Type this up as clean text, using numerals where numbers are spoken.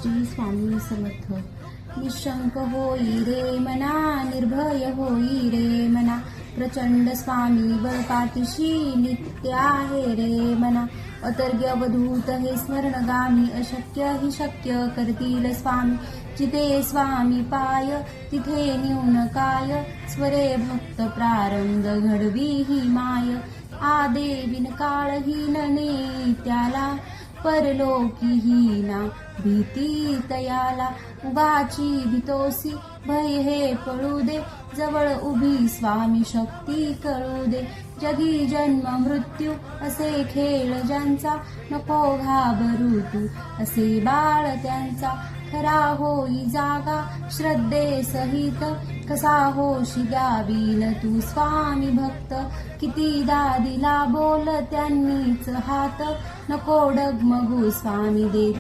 श्री स्वामी समर्थ. निशंक होई रे मना, निर्भय होई रे मना, प्रचंड स्वामी बळपाठीशी नित्य आहे रे मना. अतर्क्य अवधूत हे स्मरणगामी, अशक्य हि शक्य करतील स्वामी. जिथे स्वामी पाय तिथे न्यून काय, स्वरे भक्त प्रारंभ घडवी ही माय. आदेविन काळहीन नेत्याला, परलोकी हीना भीती तयाला. उगाची भीतोसी भय हे पळू दे, जवळ उभी स्वामी शक्ती कळू दे. जगी जन्म मृत्यू असे खेळ ज्यांचा, नको घाबरू तू असे बाळ त्यांचा. खरा होई जागा श्रद्धे सहित, कसा होशी द्यावीन तू स्वामी भक्त. कितीदा दिला बोल त्यांनीच हात, नको डगमगू स्वामी दे.